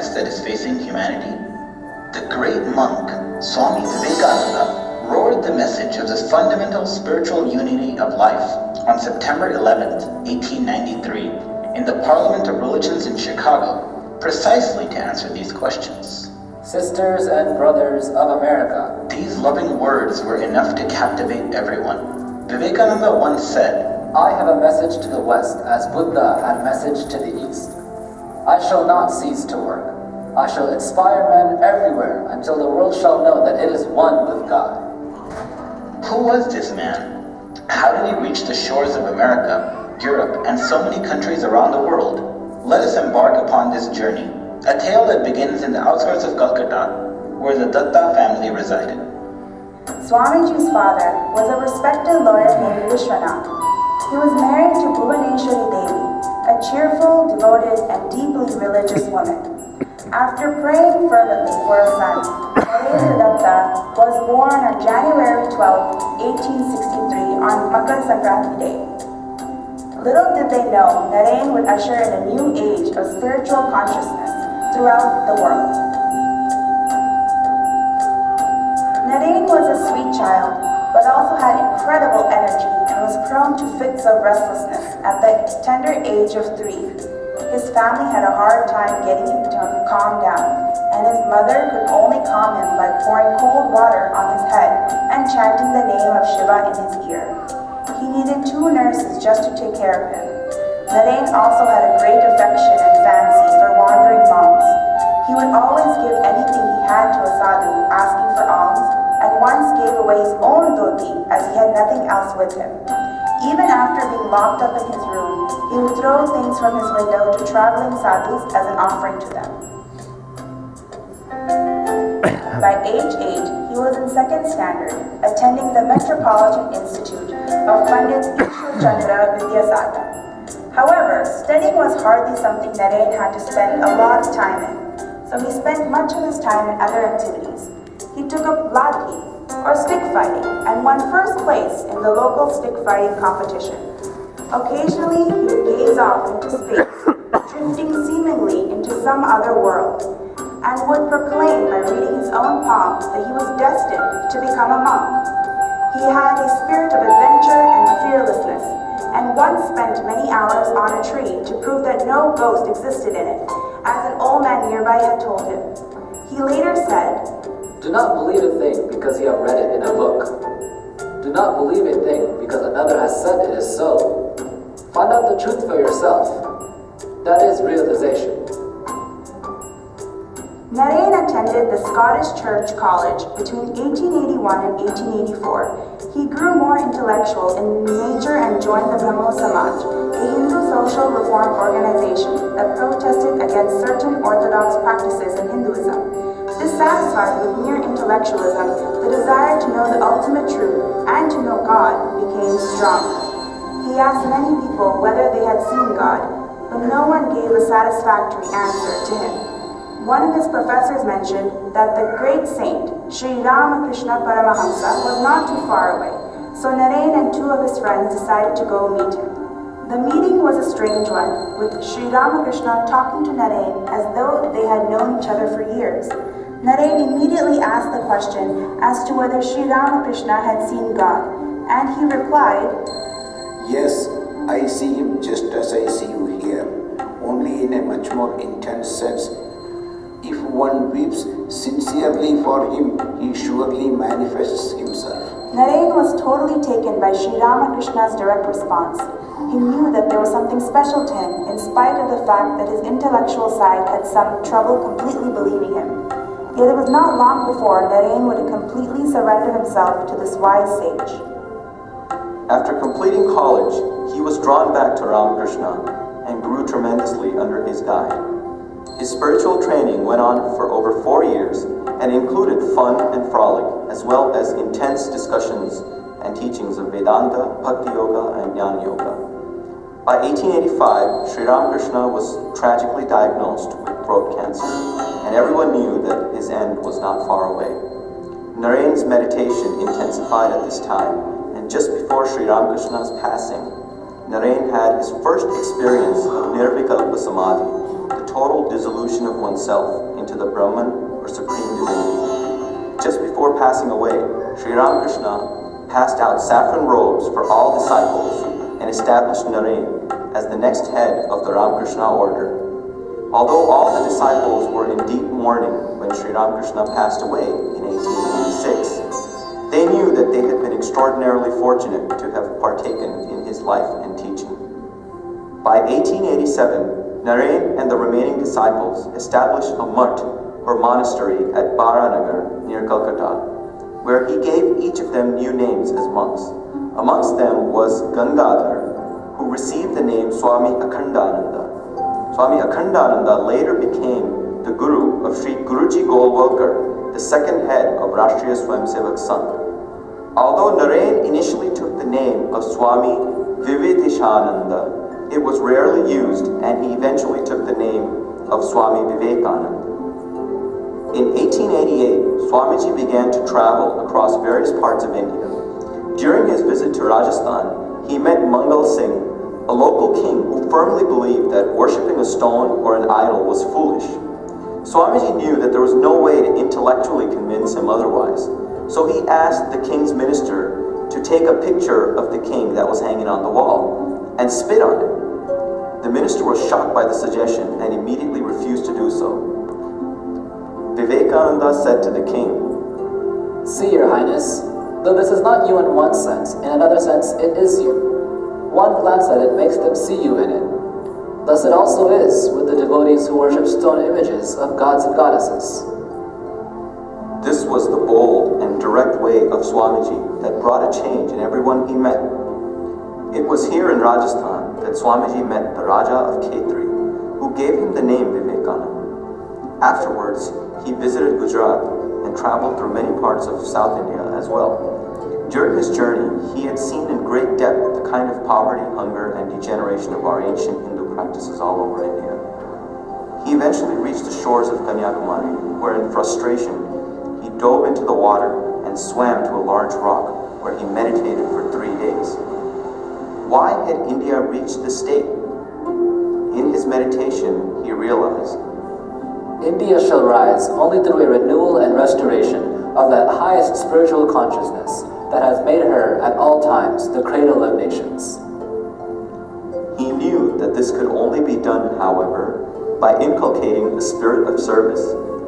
crisis that is facing humanity? The great monk, Swami Vivekananda, roared the message of this fundamental spiritual unity of life on September 11th, 1893, in the Parliament of Religions in Chicago, precisely to answer these questions. Sisters and brothers of America. These loving words were enough to captivate everyone. Vivekananda once said, I have a message to the West as Buddha had a message to the East. I shall not cease to work. I shall inspire men everywhere until the world shall know that it is one with God. Who was this man? How did he reach the shores of America, Europe, and so many countries around the world? Let us embark upon this journey, a tale that begins in the outskirts of Calcutta, where the Datta family resided. Swamiji's father was a respected lawyer named Vishwanath. He was married to Bhuvaneshwari Devi, a cheerful, devoted, and deeply religious woman. After praying fervently for a son, Narendra Datta was born on January 12, 1863 on Makar Sankranti Day. Little did they know, Naren would usher in a new age of spiritual consciousness throughout the world. Naren was a sweet child, but also had incredible energy and was prone to fits of restlessness at the tender age of 3. His family had a hard time getting him to calm down, and his mother could only calm him by pouring cold water on his head and chanting the name of Shiva in his ear. He needed 2 nurses just to take care of him. Naren also had a great affection and fancy for wandering monks. He would always give anything he had to a sadhu asking for alms, and once gave away his own dhoti as he had nothing else with him. Even after being locked up in his room, he would throw things from his window to traveling sadhus as an offering to them. By age 8, he was in 2nd standard, attending the Metropolitan Institute of Pandit Ishwar Chandra Vidyasata. However, studying was hardly something Naren had to spend a lot of time in, so he spent much of his time in other activities. He took up ladhi, or stick fighting, and won first place in the local stick fighting competition. Occasionally, he would gaze off into space, drifting seemingly into some other world, and would proclaim by reading his own palm that he was destined to become a monk. He had a spirit of adventure and fearlessness, and once spent many hours on a tree to prove that no ghost existed in it, as an old man nearby had told him. He later said, Do not believe a thing because you have read it in a book. Do not believe a thing because another has said it is so. Find out the truth for yourself. That is realization. Naren attended the Scottish Church College between 1881 and 1884. He grew more intellectual in nature and joined the Brahmo Samaj, a Hindu social reform organization that protested against certain orthodox practices in Hinduism. Dissatisfied with mere intellectualism, the desire to know the ultimate truth and to know God became stronger. He asked many people whether they had seen God, but no one gave a satisfactory answer to him. One of his professors mentioned that the great saint, Sri Ramakrishna Paramahamsa, was not too far away, so Naren and 2 of his friends decided to go meet him. The meeting was a strange one, with Sri Ramakrishna talking to Naren as though they had known each other for years. Naren immediately asked the question as to whether Sri Ramakrishna had seen God, and he replied, Yes, I see him just as I see you here, only in a much more intense sense. If one weeps sincerely for him, he surely manifests himself. Naren was totally taken by Sri Ramakrishna's direct response. He knew that there was something special to him, in spite of the fact that his intellectual side had some trouble completely believing him. Yet it was not long before Naren would completely surrender himself to this wise sage. After completing college, he was drawn back to Ramakrishna and grew tremendously under his guide. His spiritual training went on for over 4 years and included fun and frolic, as well as intense discussions and teachings of Vedanta, Bhakti Yoga, and Jnana Yoga. By 1885, Sri Ramakrishna was tragically diagnosed with throat cancer, and everyone knew that his end was not far away. Naren's meditation intensified at this time, and just before Sri Ramakrishna's passing, Naren had his first experience of Nirvikalpa Samadhi, the total dissolution of oneself into the Brahman or Supreme Divinity. Just before passing away, Sri Ramakrishna passed out saffron robes for all disciples and established Naren as the next head of the Ramakrishna order. Although all the disciples were in deep mourning when Sri Ramakrishna passed away in 1886, they knew that they had been extraordinarily fortunate to have partaken in his life and teaching. By 1887, Naren and the remaining disciples established a mutt or monastery at Baranagar near Calcutta, where he gave each of them new names as monks. Amongst them was Gangadhar, who received the name Swami Akhandananda. Swami Akhandananda later became the guru of Sri Guruji Golwalkar, the second head of Rashtriya Swayamsevak Sangh. Although Naren initially took the name of Swami Vivekananda, it was rarely used, and he eventually took the name of Swami Vivekanand. In 1888, Swamiji began to travel across various parts of India. During his visit to Rajasthan, he met Mangal Singh, a local king who firmly believed that worshipping a stone or an idol was foolish. Swamiji knew that there was no way to intellectually convince him otherwise, so he asked the king's minister to take a picture of the king that was hanging on the wall and spit on it. The minister was shocked by the suggestion and immediately refused to do so. Vivekananda said to the king, See, Your Highness, though this is not you in one sense, in another sense it is you. One glance at it makes them see you in it. Thus it also is with the devotees who worship stone images of gods and goddesses. This was the bold and direct way of Swamiji that brought a change in everyone he met. It was here in Rajasthan that Swamiji met the Raja of Khetri, who gave him the name Vivekanand. Afterwards, he visited Gujarat and traveled through many parts of South India as well. During his journey, he had seen in great depth the kind of poverty, hunger, and degeneration of our ancient Hindu practices all over India. He eventually reached the shores of Kanyakumari, where in frustration, he dove into the water and swam to a large rock where he meditated for 3 days. Why had India reached this state? In his meditation, he realized, India shall rise only through a renewal and restoration of that highest spiritual consciousness that has made her at all times the cradle of nations. He knew that this could only be done, however, by inculcating a spirit of service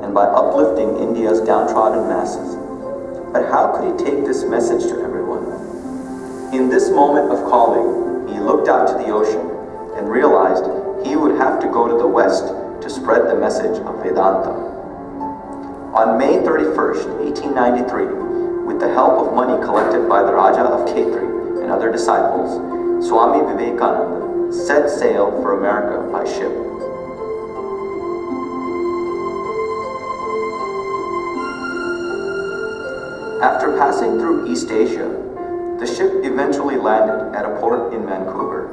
and by uplifting India's downtrodden masses. But how could he take this message to everyone? In this moment of calling, he looked out to the ocean and realized he would have to go to the west to spread the message of Vedanta. On May 31st, 1893, with the help of money collected by the Raja of Khetri and other disciples, Swami Vivekananda set sail for America by ship. After passing through East Asia, the ship eventually landed at a port in Vancouver.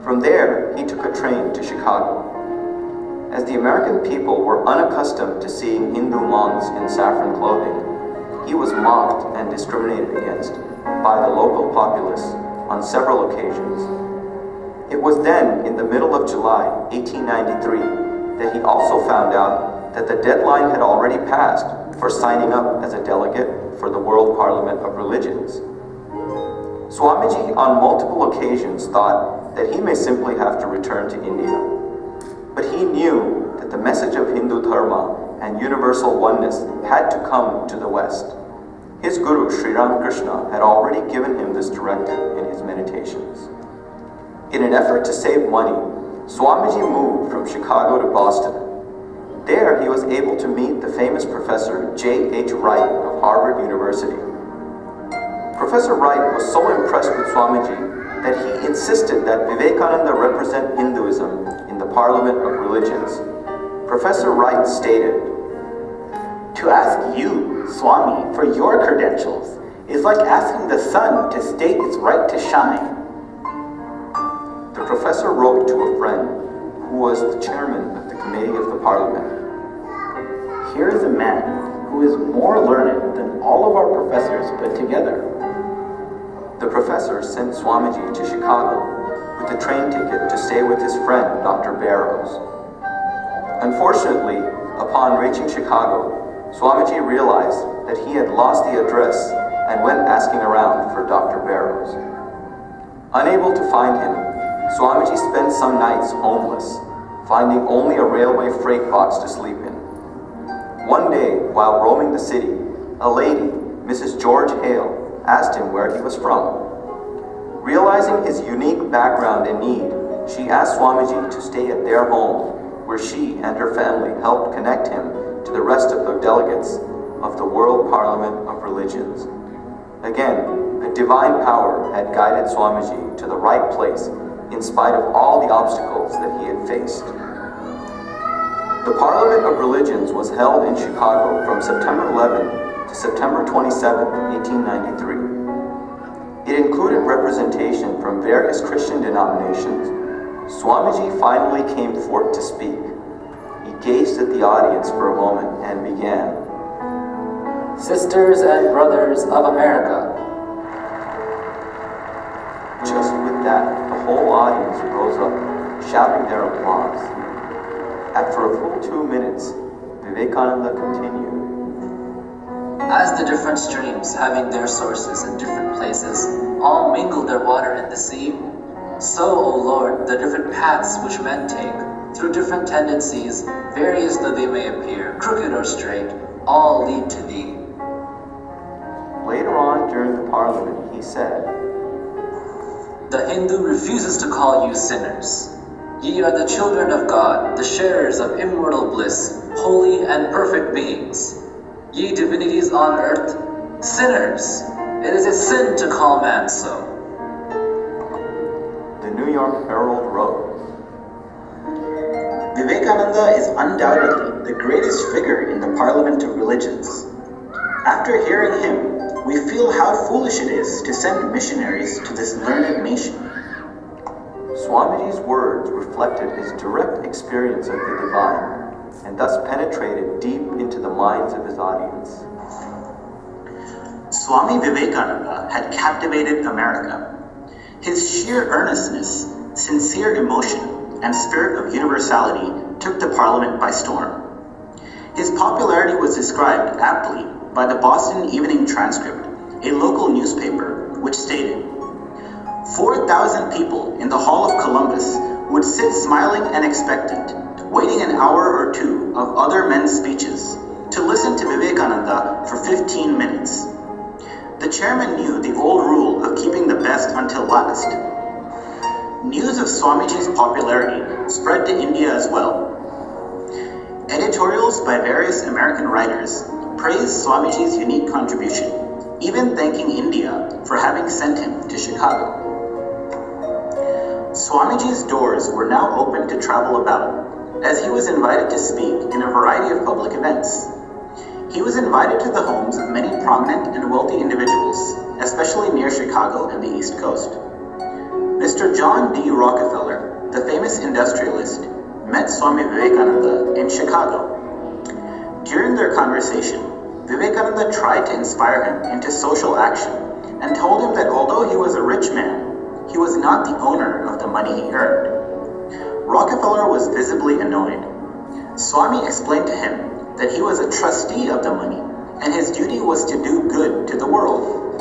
From there, he took a train to Chicago. As the American people were unaccustomed to seeing Hindu monks in saffron clothing, he was mocked and discriminated against by the local populace on several occasions. It was then, in the middle of July 1893, that he also found out that the deadline had already passed for signing up as a delegate for the World Parliament of Religions. Swamiji on multiple occasions thought that he may simply have to return to India. But he knew that the message of Hindu Dharma and universal oneness had to come to the West. His guru, Sri Ramakrishna, had already given him this directive in his meditations. In an effort to save money, Swamiji moved from Chicago to Boston. There, he was able to meet the famous professor J.H. Wright of Harvard University. Professor Wright was so impressed with Swamiji that he insisted that Vivekananda represent Hinduism in the Parliament of Religions. Professor Wright stated, To ask you, Swami, for your credentials is like asking the sun to state its right to shine. The professor wrote to a friend who was the chairman of the committee of the Parliament. Here is a man who is more learned than all of our professors put together. The professor sent Swamiji to Chicago with a train ticket to stay with his friend, Dr. Barrows. Unfortunately, upon reaching Chicago, Swamiji realized that he had lost the address and went asking around for Dr. Barrows. Unable to find him, Swamiji spent some nights homeless, finding only a railway freight box to sleep in. One day, while roaming the city, a lady, Mrs. George Hale, asked him where he was from. Realizing his unique background and need, she asked Swamiji to stay at their home, where she and her family helped connect him to the rest of the delegates of the World Parliament of Religions. Again, a divine power had guided Swamiji to the right place in spite of all the obstacles that he had faced. The Parliament of Religions was held in Chicago from September 11 to September 27, 1893. It included representation from various Christian denominations. Swamiji finally came forth to speak. He gazed at the audience for a moment and began. Sisters and brothers of America. Just with that, the whole audience rose up, shouting their applause. After a full 2 minutes, Vivekananda continued. As the different streams, having their sources in different places, all mingle their water in the sea, so, O Lord, the different paths which men take, through different tendencies, various though they may appear, crooked or straight, all lead to Thee. Later on during the Parliament, he said, The Hindu refuses to call you sinners. Ye are the children of God, the sharers of immortal bliss, holy and perfect beings. Ye divinities on earth, sinners. It is a sin to call man so. The New York Herald wrote, Vivekananda is undoubtedly the greatest figure in the Parliament of Religions. After hearing him, we feel how foolish it is to send missionaries to this learned nation. Swamiji's words reflected his direct experience of the divine, and thus penetrated deep into the minds of his audience. Swami Vivekananda had captivated America. His sheer earnestness, sincere emotion, and spirit of universality took the Parliament by storm. His popularity was described aptly by the Boston Evening Transcript, a local newspaper, which stated, 4,000 people in the Hall of Columbus would sit smiling and expectant, waiting an hour or two of other men's speeches to listen to Vivekananda for 15 minutes. The chairman knew the old rule of keeping the best until last. News of Swamiji's popularity spread to India as well. Editorials by various American writers praised Swamiji's unique contribution, even thanking India for having sent him to Chicago. Swamiji's doors were now open to travel about, as he was invited to speak in a variety of public events. He was invited to the homes of many prominent and wealthy individuals, especially near Chicago and the East Coast. Mr. John D. Rockefeller, the famous industrialist, met Swami Vivekananda in Chicago. During their conversation, Vivekananda tried to inspire him into social action and told him that although he was a rich man, he was not the owner of the money he earned. Rockefeller was visibly annoyed. Swami explained to him that he was a trustee of the money and his duty was to do good to the world.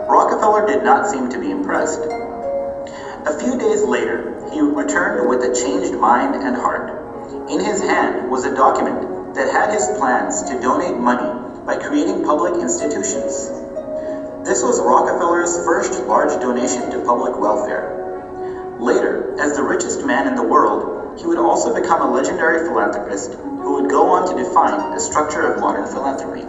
Rockefeller did not seem to be impressed. A few days later, he returned with a changed mind and heart. In his hand was a document that had his plans to donate money by creating public institutions. This was Rockefeller's first large donation to public welfare. Later, as the richest man in the world, he would also become a legendary philanthropist who would go on to define the structure of modern philanthropy.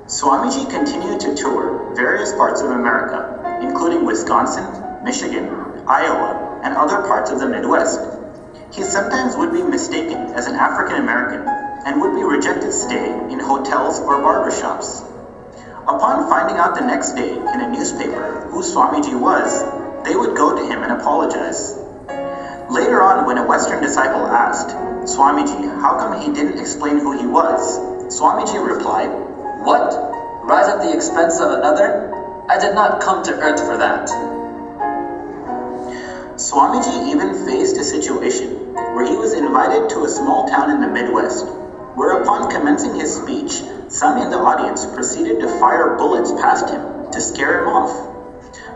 Swamiji continued to tour various parts of America, including Wisconsin, Michigan, Iowa, and other parts of the Midwest. He sometimes would be mistaken as an African American and would be rejected stay in hotels or barbershops. Upon finding out the next day in a newspaper who Swamiji was, they would go to him and apologize. Later on, when a Western disciple asked Swamiji how come he didn't explain who he was, Swamiji replied, What? Rise at the expense of another? I did not come to earth for that. Swamiji even faced a situation where he was invited to a small town in the Midwest, where upon commencing his speech, some in the audience proceeded to fire bullets past him to scare him off.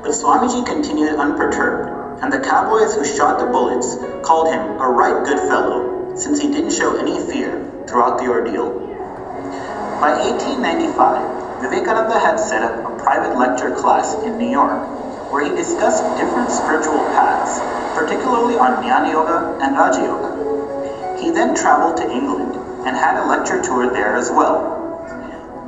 But Swamiji continued unperturbed, and the cowboys who shot the bullets called him a right good fellow, since he didn't show any fear throughout the ordeal. By 1895, Vivekananda had set up a private lecture class in New York, where he discussed different spiritual paths, particularly on Jnana Yoga and Raja Yoga. He then traveled to England and had a lecture tour there as well.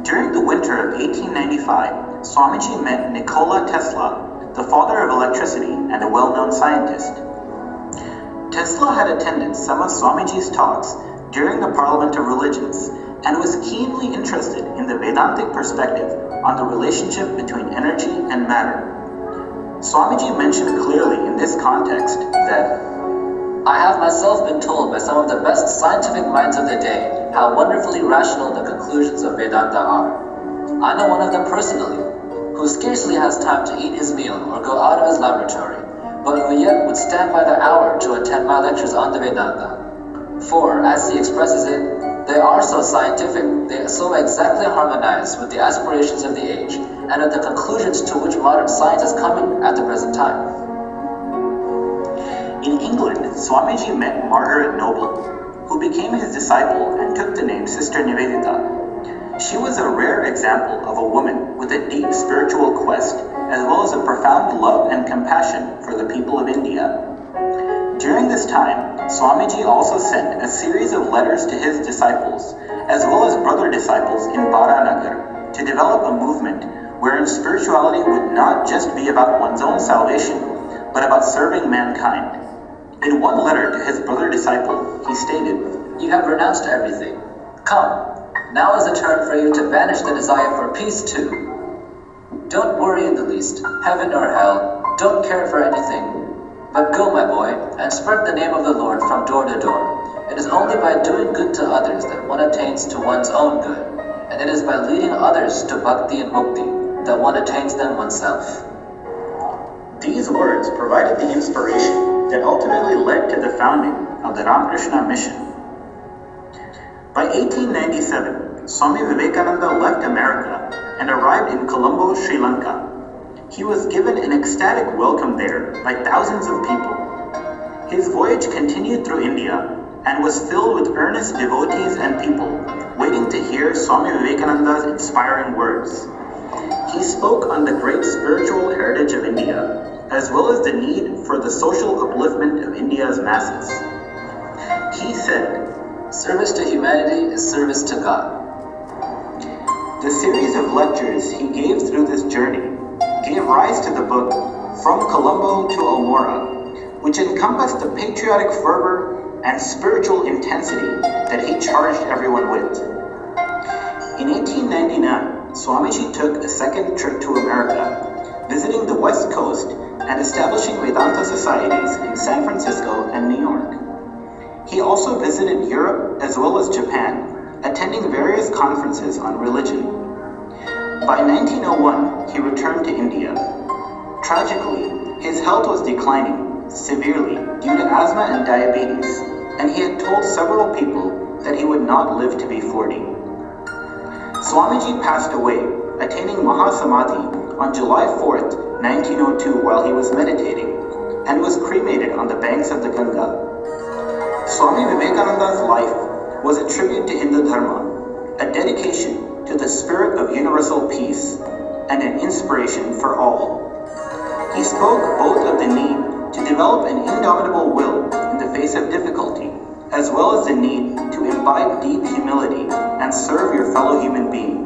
During the winter of 1895, Swamiji met Nikola Tesla, the father of electricity and a well-known scientist. Tesla had attended some of Swamiji's talks during the Parliament of Religions and was keenly interested in the Vedantic perspective on the relationship between energy and matter. Swamiji mentioned clearly in this context that, I have myself been told by some of the best scientific minds of the day how wonderfully rational the conclusions of Vedanta are. I know one of them personally, who scarcely has time to eat his meal or go out of his laboratory, but who yet would stand by the hour to attend my lectures on the Vedanta. For, as he expresses it, they are so scientific, they so exactly harmonize with the aspirations of the age and with the conclusions to which modern science is coming at the present time. in England, Swamiji met Margaret Noble, who became his disciple and took the name Sister Nivedita. She was a rare example of a woman with a deep spiritual quest, as well as a profound love and compassion for the people of India. During this time, Swamiji also sent a series of letters to his disciples, as well as brother disciples in Baranagar, to develop a movement wherein spirituality would not just be about one's own salvation, but about serving mankind. In one letter to his brother disciple, he stated, You have renounced everything. Come, now is the turn for you to banish the desire for peace too. Don't worry in the least, heaven or hell, don't care for anything. But go, my boy, and spread the name of the Lord from door to door. It is only by doing good to others that one attains to one's own good, and it is by leading others to bhakti and mukti that one attains them oneself. These words provided the inspiration that ultimately led to the founding of the Ramakrishna mission. By 1897, Swami Vivekananda left America and arrived in Colombo, Sri Lanka. He was given an ecstatic welcome there by thousands of people. His voyage continued through India and was filled with earnest devotees and people waiting to hear Swami Vivekananda's inspiring words. He spoke on the great spiritual heritage of India, as well as the need for the social upliftment of India's masses. He said, Service to humanity is service to God. The series of lectures he gave through this journey gave rise to the book From Colombo to Almora, which encompassed the patriotic fervor and spiritual intensity that he charged everyone with. In 1899, Swamiji took a second trip to America, visiting the West Coast and establishing Vedanta societies in San Francisco and New York. He also visited Europe as well as Japan, attending various conferences on religion. By 1901, he returned to India. Tragically, his health was declining severely due to asthma and diabetes, and he had told several people that he would not live to be 40. Swamiji passed away, attaining Mahasamadhi on July 4th, 1902 while he was meditating, and was cremated on the banks of the Ganga. Swami Vivekananda's life was a tribute to Hindu Dharma, a dedication to the spirit of universal peace, and an inspiration for all. He spoke both of the need to develop an indomitable will in the face of difficulty, as well as the need to imbibe deep humility and serve your fellow human being.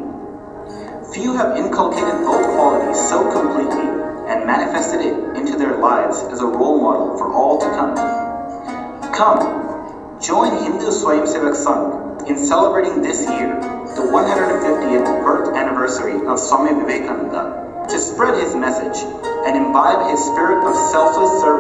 Few have inculcated both qualities so completely and manifested it into their lives as a role model for all to come. Come, join Hindu Swayamsevak Sangh in celebrating this year the 150th birth anniversary of Swami Vivekananda to spread his message and imbibe his spirit of selfless service